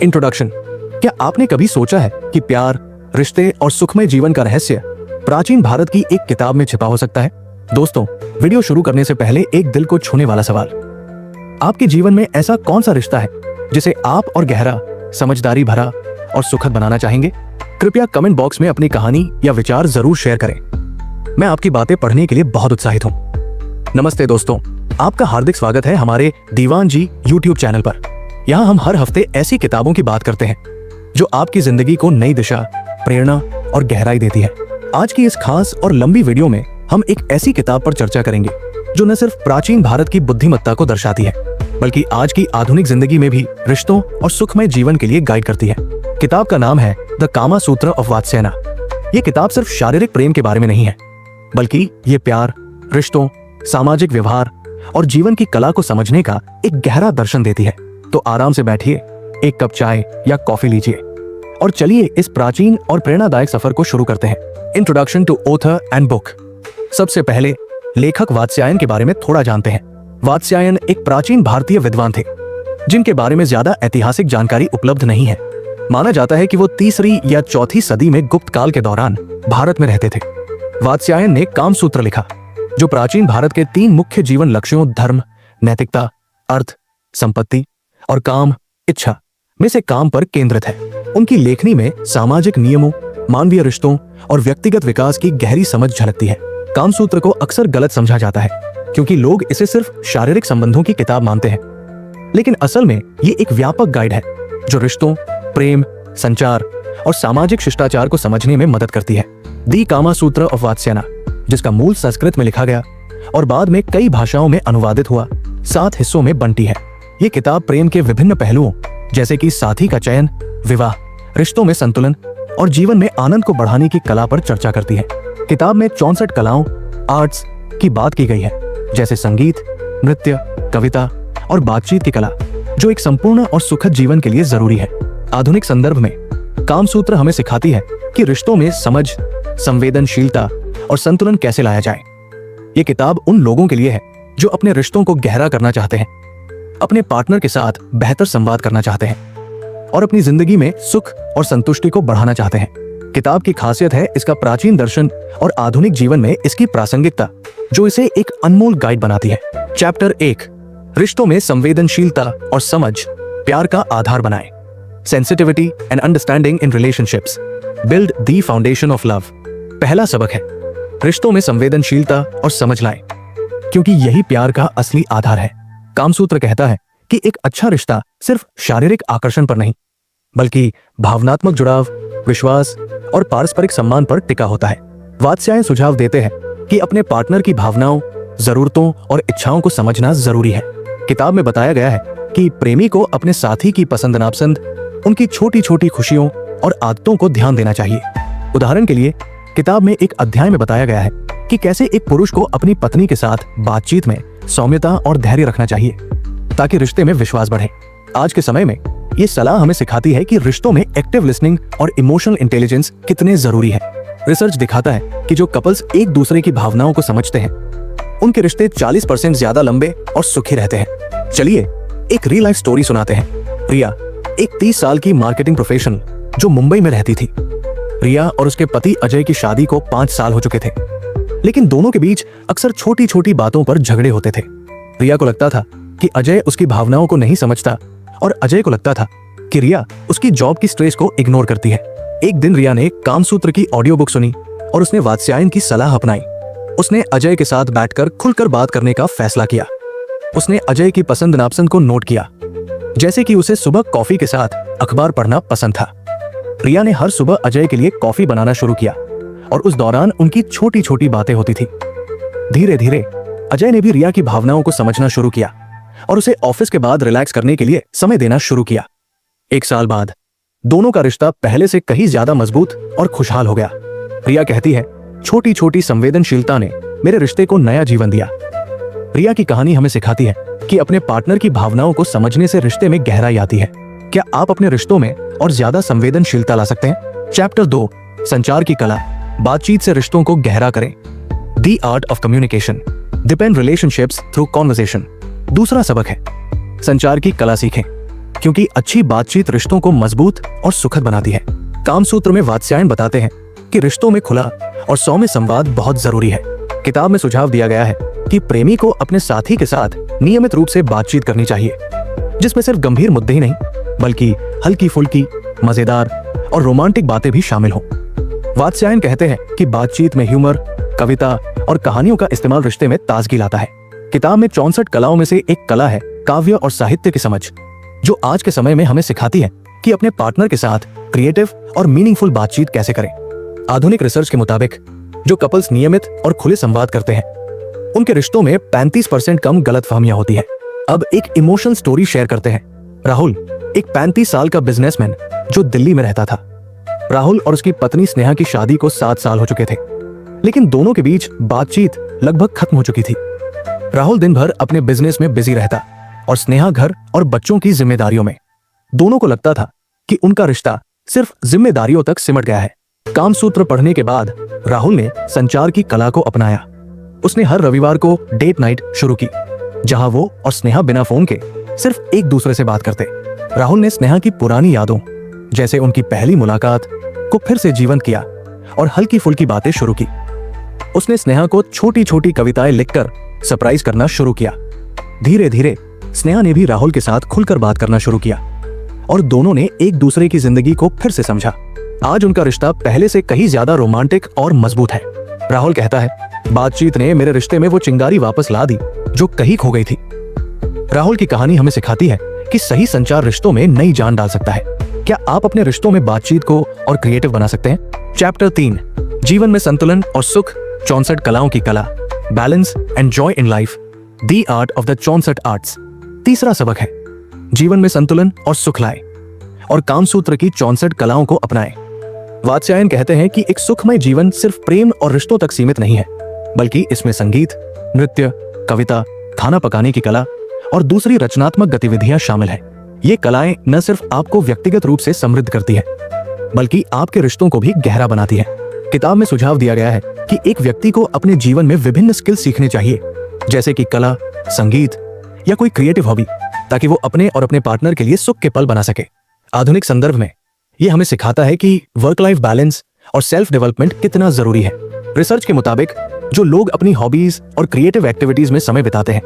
Introduction. क्या आपने कभी सोचा है कि प्यार, रिश्ते और सुखमय जीवन का रहस्य प्राचीन भारत की एक किताब में छिपा हो सकता है? दोस्तों, वीडियो शुरू करने से पहले एक दिल को छूने वाला सवाल। आपके जीवन में ऐसा कौन सा रिश्ता है जिसे आप और गहरा, समझदारी भरा और सुखद बनाना चाहेंगे? कृपया कमेंट बॉक्स में अपनी कहानी या विचार जरूर शेयर करें। मैं आपकी बातें पढ़ने के लिए बहुत उत्साहित हूं। नमस्ते दोस्तों, आपका हार्दिक स्वागत है हमारे दीवान जी यूट्यूब चैनल पर। यहाँ हम हर हफ्ते ऐसी किताबों की बात करते हैं जो आपकी जिंदगी को नई दिशा, प्रेरणा और गहराई देती है। आज की इस खास और लंबी वीडियो में हम एक ऐसी किताब पर चर्चा करेंगे जो न सिर्फ प्राचीन भारत की बुद्धिमत्ता को दर्शाती है, बल्कि आज की आधुनिक जिंदगी में भी रिश्तों और सुखमय जीवन के लिए गाइड करती है। किताब का नाम है द कामा सूत्र ऑफ वात्स्यायन। ये किताब सिर्फ शारीरिक प्रेम के बारे में नहीं है, बल्कि ये प्यार, रिश्तों, सामाजिक व्यवहार और जीवन की कला को समझने का एक गहरा दर्शन देती है। तो आराम से बैठिए, एक कप चाय या कॉफी लीजिए और चलिए इस प्राचीन और प्रेरणादायक सफर को शुरू करते हैं। Introduction to author and book. सबसे पहले लेखक वात्स्यायन के बारे में थोड़ा जानते हैं। वात्स्यायन एक प्राचीन भारतीय विद्वान थे जिनके बारे में ज्यादा ऐतिहासिक जानकारी उपलब्ध नहीं है। माना जाता है कि वो 3री या 4थी सदी में गुप्त काल के दौरान भारत में रहते थे। वात्स्यायन ने कामसूत्र लिखा, जो प्राचीन भारत के 3 मुख्य जीवन लक्ष्यों धर्म, नैतिकता, अर्थ, संपत्ति और काम, इच्छा में से काम पर केंद्रित है। उनकी लेखनी में सामाजिक नियमों, मानवीय रिश्तों और व्यक्तिगत विकास की गहरी समझ झलकती है। कामसूत्र को अक्सर गलत समझा जाता है क्योंकि लोग इसे सिर्फ शारीरिक संबंधों की किताब मानते हैं, लेकिन असल में ये एक व्यापक गाइड है जो रिश्तों, प्रेम, संचार और सामाजिक शिष्टाचार को समझने में मदद करती है। दी कामा सूत्र ऑफ वात्स्यायन, जिसका मूल संस्कृत में लिखा गया और बाद में कई भाषाओं में अनुवादित हुआ, 7 हिस्सों में बंटी है। ये किताब प्रेम के विभिन्न पहलुओं जैसे कि साथी का चयन, विवाह, रिश्तों में संतुलन और जीवन में आनंद को बढ़ाने की कला पर चर्चा करती है। किताब में 64 कलाओं, आर्ट्स की बात की गई है, जैसे संगीत, नृत्य, कविता और बातचीत की कला, जो एक संपूर्ण और सुखद जीवन के लिए जरूरी है। आधुनिक संदर्भ में कामसूत्र हमें सिखाती है कि रिश्तों में समझ, संवेदनशीलता और संतुलन कैसे लाया जाए। ये किताब उन लोगों के लिए है जो अपने रिश्तों को गहरा करना चाहते हैं, अपने पार्टनर के साथ बेहतर संवाद करना चाहते हैं और अपनी जिंदगी में सुख और संतुष्टि को बढ़ाना चाहते हैं। किताब की खासियत है इसका प्राचीन दर्शन और आधुनिक जीवन में इसकी प्रासंगिकता, जो इसे एक अनमोल गाइड बनाती है। चैप्टर 1, रिश्तों में संवेदनशीलता और समझ प्यार का आधार बनाए। Sensitivity and understanding in relationships build the foundation of love. पहला सबक है, रिश्तों में संवेदनशीलता और समझ लाएं, क्योंकि यही प्यार का असली आधार है। कामसूत्र कहता है कि एक अच्छा रिश्ता सिर्फ शारीरिक आकर्षण पर नहीं, बल्कि भावनात्मक जुड़ाव, विश्वास और पारस्परिक सम्मान पर टिका होता है। वात्स्यायन सुझाव देते हैं कि अपने पार्टनर की भावनाओं, जरूरतों और इच्छाओं को समझना जरूरी है। किताब में बताया गया है कि प्रेमी को अपने साथी की पसंद नापसंद, उनकी छोटी छोटी खुशियों और आदतों को ध्यान देना चाहिए। उदाहरण के लिए किताब में एक अध्याय में बताया गया है कि कैसे एक पुरुष को अपनी पत्नी के साथ बातचीत में सौम्यता और धैर्य रखना चाहिए ताकि रिश्ते में विश्वास बढ़े। आज के समय में ये सलाह हमें सिखाती है कि रिश्तों में एक्टिव लिसनिंग और इमोशनल इंटेलिजेंस कितने जरूरी है। रिसर्च दिखाता है कि जो कपल्स एक दूसरे की भावनाओं को समझते हैं, उनके रिश्ते 40% ज्यादा लंबे और सुखी रहते हैं। चलिए एक रियल लाइफ स्टोरी सुनाते हैं। रिया एक 30 साल की मार्केटिंग प्रोफेशनल जो मुंबई में रहती थी। रिया और उसके पति अजय की शादी को 5 साल हो चुके थे, लेकिन दोनों के बीच अक्सर छोटी छोटी बातों पर झगड़े होते थे। रिया को लगता था कि अजय उसकी भावनाओं को नहीं समझता और अजय को लगता था कि रिया उसकी जॉब की स्ट्रेस को इग्नोर करती है। एक दिन रिया ने कामसूत्र की ऑडियो बुक सुनी और उसने वात्स्यायन की सलाह अपनाई। उसने अजय के साथ बैठकर खुलकर बात करने का फैसला किया। उसने अजय की पसंद नापसंद को नोट किया, जैसे कि उसे सुबह कॉफी के साथ अखबार पढ़ना पसंद था। रिया ने हर सुबह अजय के लिए कॉफी बनाना शुरू किया और उस दौरान उनकी छोटी छोटी बातें होती थी। धीरे धीरे अजय ने भी रिया की भावनाओं को समझना शुरू किया और उसे ऑफिस के बाद रिलैक्स करने के लिए समय देना शुरू किया। 1 साल बाद दोनों का रिश्ता पहले से कहीं ज्यादा मजबूत और खुशहाल हो गया। रिया कहती है, छोटी छोटी संवेदनशीलता ने मेरे रिश्ते को नया जीवन दिया। रिया की कहानी हमें सिखाती है कि अपने पार्टनर की भावनाओं को समझने से रिश्ते में गहराई आती है। क्या आप अपने रिश्तों में और ज्यादा संवेदनशीलता ला सकते हैं? चैप्टर 2, संचार की कला, बातचीत से रिश्तों को गहरा करें। The art of communication depend relationships through conversation. दूसरा सबक है, संचार की कला सीखें। क्योंकि अच्छी बातचीत रिश्तों को मजबूत और सुखद बनाती है। कामसूत्र में वात्स्यायन बताते हैं कि रिश्तों में खुला और सौम्य संवाद बहुत जरूरी है। किताब में सुझाव दिया गया है कि प्रेमी को अपने साथी के साथ नियमित रूप से बातचीत करनी चाहिए, जिसमें सिर्फ गंभीर मुद्दे ही नहीं बल्कि हल्की फुल्की, मजेदार और रोमांटिक बातें भी शामिल हों। वात्स्यायन कहते हैं कि बातचीत में ह्यूमर, कविता और कहानियों का इस्तेमाल रिश्ते में ताजगी लाता है। किताब में 64 कलाओं में से एक कला है काव्य और साहित्य की समझ, जो आज के समय में हमें सिखाती है कि अपने पार्टनर के साथ क्रिएटिव और मीनिंगफुल बातचीत कैसे करें। आधुनिक रिसर्च के मुताबिक जो कपल्स नियमित और खुले संवाद करते हैं उनके रिश्तों में 35% कम गलतफहमियां होती हैं। अब एक इमोशनल स्टोरी शेयर करते हैं। राहुल एक 35 साल का बिजनेसमैन जो दिल्ली में रहता था। राहुल और उसकी पत्नी स्नेहा की शादी को 7 साल हो चुके थे, लेकिन दोनों के बीच बातचीत लगभग खत्म हो चुकी थी। राहुल दिन भर अपने बिजनेस में बिजी रहता और स्नेहा घर और बच्चों की जिम्मेदारियों में। दोनों को लगता था कि उनका रिश्ता सिर्फ जिम्मेदारियों तक सिमट गया है। कामसूत्र पढ़ने के बाद राहुल ने संचार की कला को अपनाया। उसने हर रविवार को डेट नाइट शुरू की, जहां वो और स्नेहा बिना फोन के सिर्फ एक दूसरे से बात करते। राहुल ने स्नेहा की पुरानी यादों, जैसे उनकी पहली मुलाकात, को फिर से जीवंत किया और हल्की फुल्की बातें शुरू की। उसने स्नेहा को छोटी छोटी कविताएं लिखकर सरप्राइज करना शुरू किया। धीरे धीरे स्नेहा ने भी राहुल के साथ खुलकर बात करना शुरू किया और दोनों ने एक दूसरे की जिंदगी को फिर से समझा। आज उनका रिश्ता पहले से कहीं ज्यादा रोमांटिक और मजबूत है। राहुल कहता है, बातचीत ने मेरे रिश्ते में वो चिंगारी वापस ला दी जो कहीं खो गई थी। राहुल की कहानी हमें सिखाती है कि सही संचार रिश्तों में नई जान डाल सकता है। क्या आप अपने रिश्तों में बातचीत को और क्रिएटिव बना सकते हैं? चैप्टर 3, जीवन में संतुलन और सुख, 64 कलाओं की कला, balance and joy in life, the art of the 64 arts. तीसरा सबक है, जीवन में संतुलन और सुख लाए और कामसूत्र की 64 कलाओं को अपनाएं। वात्स्यायन कहते हैं कि एक सुखमय जीवन सिर्फ प्रेम और रिश्तों तक सीमित नहीं है, बल्कि इसमें संगीत, नृत्य, कविता, खाना पकाने की कला और दूसरी रचनात्मक गतिविधियां शामिल हैं। ये कलाएं न सिर्फ आपको व्यक्तिगत रूप से समृद्ध करती है, बल्कि आपके रिश्तों को भी गहरा बनाती है। किताब में सुझाव दिया गया है कि एक व्यक्ति को अपने जीवन में विभिन्न स्किल सीखने चाहिए, जैसे कि कला, संगीत या कोई क्रिएटिव हॉबी, ताकि वो अपने और अपने पार्टनर के लिए सुख के पल बना सके। आधुनिक संदर्भ में ये हमें सिखाता है कि वर्क लाइफ बैलेंस और सेल्फ डेवलपमेंट कितना जरूरी है। रिसर्च के मुताबिक जो लोग अपनी हॉबीज और क्रिएटिव एक्टिविटीज में समय बिताते हैं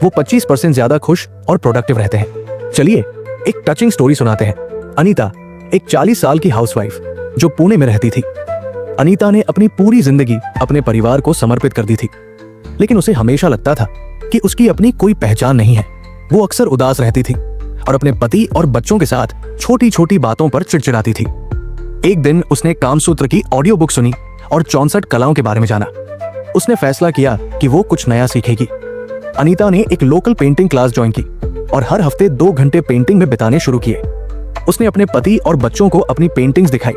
वो 25% ज्यादा खुश और प्रोडक्टिव रहते हैं। चलिए एक टचिंग स्टोरी सुनाते हैं। अनीता एक 40 साल की हाउसवाइफ जो पुणे में रहती थी। अनीता ने अपनी पूरी जिंदगी अपने परिवार को समर्पित कर दी थी, लेकिन उसे हमेशा लगता था कि उसकी अपनी कोई पहचान नहीं है। वो अक्सर उदास रहती थी और अपने पति और बच्चों के साथ छोटी छोटी बातों पर चिड़चिड़ाती थी। एक दिन उसने कामसूत्र की ऑडियो बुक सुनी और 64 कलाओं के बारे में जाना। उसने फैसला किया कि वो कुछ नया सीखेगी। अनीता ने एक लोकल पेंटिंग क्लास ज्वाइन की और हर हफ्ते 2 घंटे पेंटिंग में बिताने शुरू किए। उसने अपने पति और बच्चों को अपनी पेंटिंग्स दिखाई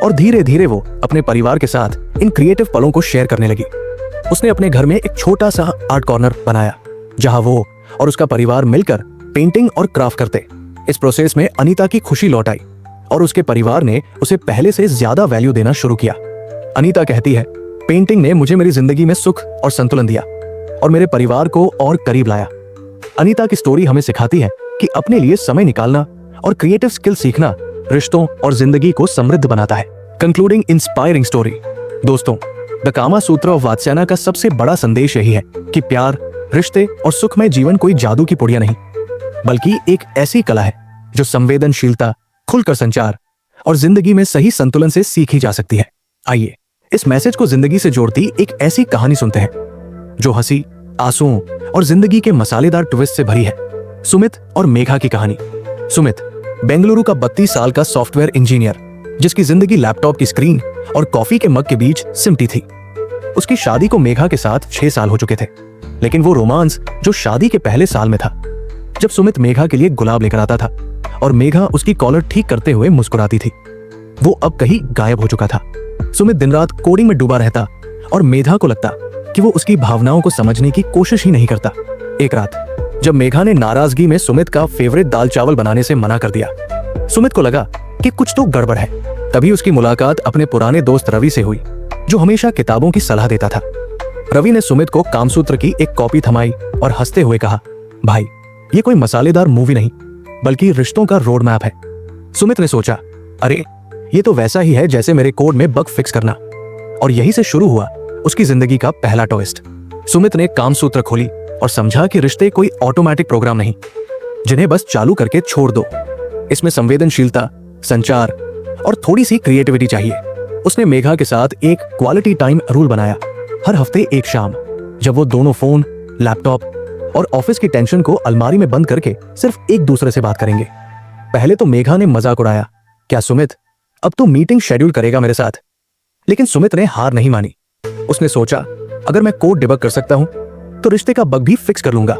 और धीरे धीरे वो अपने परिवार के साथ इन क्रिएटिव पलों को शेयर करने लगी। उसने अपने घर में एक छोटा सा आर्ट कॉर्नर बनाया, जहां वो और उसका परिवार मिलकर पेंटिंग और क्राफ्ट करते। इस प्रोसेस में अनीता की खुशी लौट आई और उसके परिवार ने उसे पहले से ज्यादा वैल्यू देना शुरू किया। अनीता कहती है, पेंटिंग ने मुझे मेरी जिंदगी में सुख और संतुलन दिया और मेरे परिवार को और करीब लाया। अनीता की स्टोरी हमें सिखाती है कि अपने लिए समय निकालना और क्रिएटिव स्किल सीखना रिश्तों और जिंदगी को समृद्ध बनाता है। Concluding inspiring story. दोस्तों, द कामा सूत्र ऑफ वात्स्यायन का सबसे बड़ा संदेश यही है कि प्यार, रिश्ते और सुखमय जीवन कोई जादू की पुड़िया नहीं, बल्कि एक ऐसी कला है जो संवेदनशीलता, खुलकर संचार और जिंदगी में सही संतुलन से सीखी जा सकती है। आइए इस मैसेज को जिंदगी से जोड़ती एक ऐसी कहानी सुनते हैं जो हंसी, आंसुओं और जिंदगी के मसालेदार ट्विस्ट से भरी है। सुमित और मेघा की कहानी। सुमित बेंगलुरु का 32 साल का सॉफ्टवेयर इंजीनियर, जिसकी जिंदगी लैपटॉप की स्क्रीन और कॉफी के मग के बीच सिमटी थी। उसकी शादी को मेघा के साथ 6 साल हो चुके थे, लेकिन वो रोमांस जो शादी के पहले साल में था, जब सुमित मेघा के लिए गुलाब लेकर आता था और मेघा उसकी कॉलर ठीक करते हुए मुस्कुराती थी, वो अब कहीं गायब हो चुका था। सुमित दिन रात कोडिंग में डूबा रहता और मेघा को लगता कि वो उसकी भावनाओं को समझने की कोशिश ही नहीं करता। एक रात जब मेघा ने नाराजगी में सुमित का फेवरेट दाल चावल बनाने से मना कर दिया, सुमित को लगा कि कुछ तो गड़बड़ है। तभी उसकी मुलाकात अपने पुराने दोस्त रवि से हुई, जो हमेशा किताबों की सलाह देता था। रवि ने सुमित को कामसूत्र की एक कॉपी थमाई और हंसते हुए कहा, भाई, ये कोई मसालेदार मूवी नहीं, बल्कि रिश्तों का रोड मैप है। सुमित ने सोचा, अरे ये तो वैसा ही है जैसे मेरे कोड में बग फिक्स करना। और यहीं से शुरू हुआ उसकी जिंदगी का पहला ट्विस्ट। सुमित ने कामसूत्र खोली और समझा कि रिश्ते कोई ऑटोमेटिक प्रोग्राम नहीं जिन्हें बस चालू करके छोड़ दो। इसमें संवेदनशीलता, संचार और थोड़ी सी क्रिएटिविटी चाहिए। उसने मेघा के साथ एक क्वालिटी टाइम रूल बनाया। हर हफ्ते एक शाम जब वो दोनों फोन, लैपटॉप और ऑफिस की टेंशन को अलमारी में बंद करके सिर्फ एक दूसरे से बात करेंगे। पहले तो मेघा ने मजाक उड़ाया, क्या सुमित अब तू मीटिंग शेड्यूल करेगा मेरे साथ? लेकिन सुमित ने हार नहीं मानी। उसने सोचा, अगर मैं कोड डिबग कर सकता हूं तो रिश्ते का बग भी फिक्स कर लूंगा।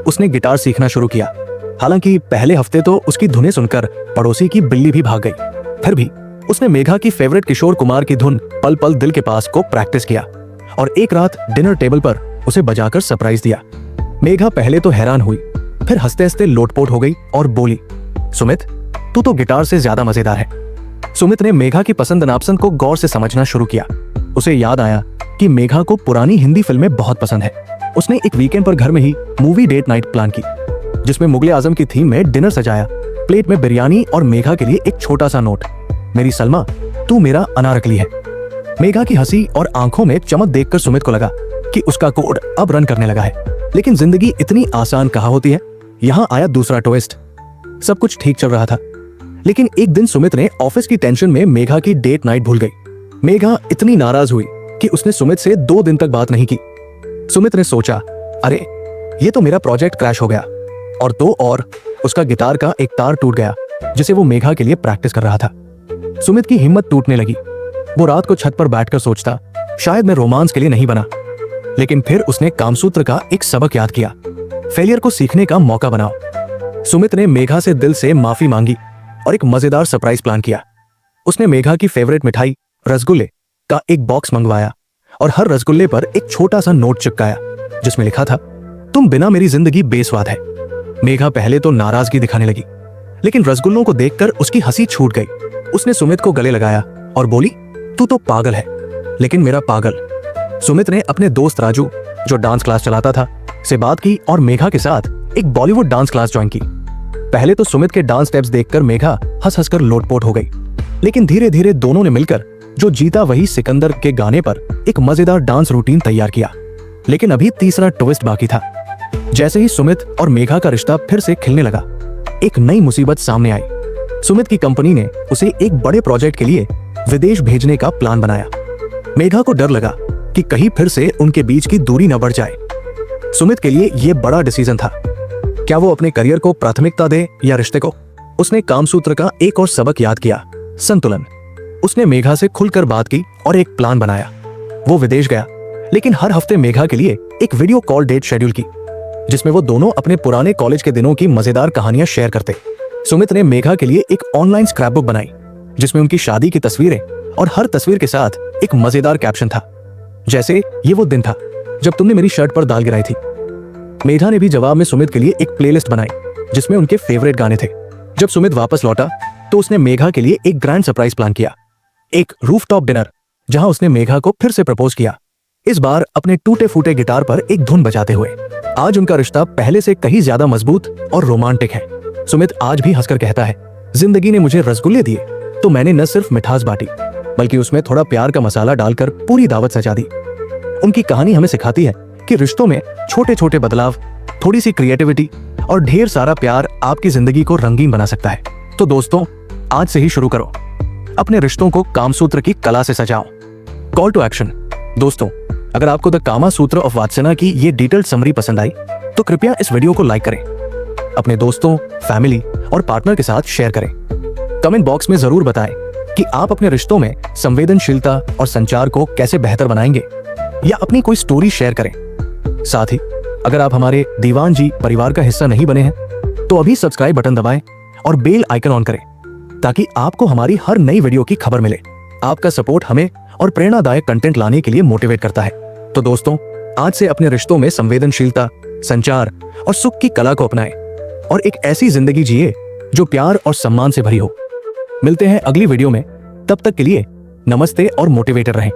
उसने गिटार सीखना शुरू किया। हालांकि पहले हफ्ते तो उसकी धुनें सुनकर पड़ोसी की बिल्ली भी भाग गई। फिर भी उसने मेघा की फेवरेट किशोर कुमार की धुन पल पल दिल के पास को प्रैक्टिस किया और एक रात डिनर टेबल पर उसे बजाकर सरप्राइज दिया। मेघा पहले तो हैरान हुई, फिर हंसते हंसते लोटपोट हो गई और बोली, सुमित तू तो गिटार से ज्यादा मजेदार है। सुमित ने मेघा की पसंद नापसंद को गौर से समझना शुरू किया। उसे याद आया कि मेघा को पुरानी हिंदी फिल्में बहुत पसंद है। उसने एक वीकेंड पर घर में ही मूवी डेट नाइट प्लान की, जिसमें मुगले आजम की थीम में डिनर सजाया। प्लेट में बिरयानी और मेघा के लिए एक छोटा सा नोट, मेरी सलमा तू मेरा अनारकली है। मेघा की हंसी और आंखों में चमक देखकर सुमित को लगा कि उसका कोड अब रन करने लगा है। लेकिन जिंदगी इतनी आसान कहाँ होती है। यहाँ आया दूसरा ट्विस्ट। सब कुछ ठीक चल रहा था, लेकिन एक दिन सुमित ने ऑफिस की टेंशन में मेघा की डेट नाइट भूल गई। मेघा इतनी नाराज हुई कि उसने सुमित से 2 दिन तक बात नहीं की। सुमित ने सोचा, अरे ये तो मेरा प्रोजेक्ट क्रैश हो गया। और उसका गिटार का एक तार टूट गया जिसे वो मेघा के लिए प्रैक्टिस कर रहा था। सुमित की हिम्मत टूटने लगी। वो रात को छत पर बैठकर सोचता, शायद मैं रोमांस के लिए नहीं बना। लेकिन फिर उसने कामसूत्र का एक सबक याद किया, फेलियर को सीखने का मौका बनाओ। सुमित ने मेघा से दिल से माफी मांगी और एक मजेदार सरप्राइज प्लान किया। उसने मेघा की फेवरेट मिठाई रसगुल्ले का एक बॉक्स मंगवाया और हर रसगुल्ले पर एक छोटा सा नोट चिपकाया जिसमें लिखा था, तुम बिना मेरी जिंदगी बेस्वाद है। मेघा पहले तो नाराजगी दिखाने लगी, लेकिन रसगुल्लों को देखकर उसकी हंसी छूट गई। उसने सुमित को गले लगाया और बोली, तू तो पागल है, लेकिन मेरा पागल। सुमित ने अपने दोस्त राजू, जो डांस क्लास चलाता था, से बात की और मेघा के साथ एक बॉलीवुड डांस क्लास ज्वाइन की। पहले तो सुमित के डांस स्टेप्स देखकर मेघा हंस हंसकर लोटपोट हो गई, लेकिन धीरे धीरे दोनों ने मिलकर जो जीता वही सिकंदर के गाने पर एक मजेदार डांस रूटीन तैयार किया। लेकिन अभी तीसरा ट्विस्ट बाकी था। जैसे ही सुमित और मेघा का रिश्ता फिर से खिलने लगा, एक नई मुसीबत सामने आई। सुमित की कंपनी ने उसे एक बड़े प्रोजेक्ट के लिए विदेश भेजने का प्लान बनाया। मेघा को डर लगा कि कहीं फिर से उनके बीच की दूरी न बढ़ जाए। सुमित के लिए यह बड़ा डिसीजन था, क्या वो अपने करियर को प्राथमिकता दे या रिश्ते को। उसने कामसूत्र का एक और सबक याद किया, संतुलन। उसने मेघा से खुलकर बात की और एक प्लान बनाया। वो विदेश गया, लेकिन हर हफ्ते मेघा के लिए एक वीडियो कॉल डेट शेड्यूल की, जिसमें वो दोनों अपने पुराने कॉलेज के दिनों की मजेदार कहानियां शेयर करते। सुमित ने मेघा के लिए एक ऑनलाइन स्क्रैपबुक बनाई, जिसमें उनकी शादी की तस्वीरें और हर तस्वीर के साथ एक मजेदार कैप्शन था, जैसे ये वो दिन था जब तुमने मेरी शर्ट पर दाल गिराई थी। मेघा ने भी जवाब में सुमित के लिए एक प्लेलिस्ट बनाई, जिसमें उनके फेवरेट गाने थे। जब सुमित वापस लौटा तो उसने मेघा के लिए एक ग्रैंड सरप्राइज प्लान किया, एक रूफटॉप डिनर, जहां उसने मेघा को फिर से प्रपोज किया, इस बार अपने टूटे फूटे गिटार पर एक धुन बजाते हुए। आज उनका रिश्ता पहले से कहीं ज्यादा मजबूत और रोमांटिक है। सुमित आज भी हंसकर कहता है, जिंदगी ने मुझे रसगुल्ले दिए तो मैंने न सिर्फ मिठास बांटी, बल्कि उसमें थोड़ा प्यार का मसाला डालकर पूरी दावत सजा दी। उनकी कहानी हमें सिखाती है कि रिश्तों में छोटे छोटे बदलाव, थोड़ी सी क्रिएटिविटी और ढेर सारा प्यार आपकी जिंदगी को रंगीन बना सकता है। तो दोस्तों, आज से ही शुरू करो, अपने रिश्तों को कामसूत्र की कला से सजाओ। Call to action. दोस्तों, अगर आपको द कामा सूत्र ऑफ वात्सना की ये डिटेल्ड समरी पसंद आई तो कृपया इस वीडियो को लाइक करें, अपने दोस्तों, फैमिली और पार्टनर के साथ शेयर करें। कमेंट बॉक्स में जरूर बताएं कि आप अपने रिश्तों में संवेदनशीलता और संचार को कैसे बेहतर बनाएंगे, या अपनी कोई स्टोरी शेयर करें। साथ ही अगर आप हमारे दीवान जी परिवार का हिस्सा नहीं बने हैं तो अभी सब्सक्राइब बटन दबाएं और बेल आइकन ऑन करें, ताकि आपको हमारी हर नई वीडियो की खबर मिले। आपका सपोर्ट हमें और प्रेरणादायक कंटेंट लाने के लिए मोटिवेट करता है। तो दोस्तों, आज से अपने रिश्तों में संवेदनशीलता, संचार और सुख की कला को अपनाएं और एक ऐसी जिंदगी जिए जो प्यार और सम्मान से भरी हो। मिलते हैं अगली वीडियो में, तब तक के लिए नमस्ते और मोटिवेटर रहें।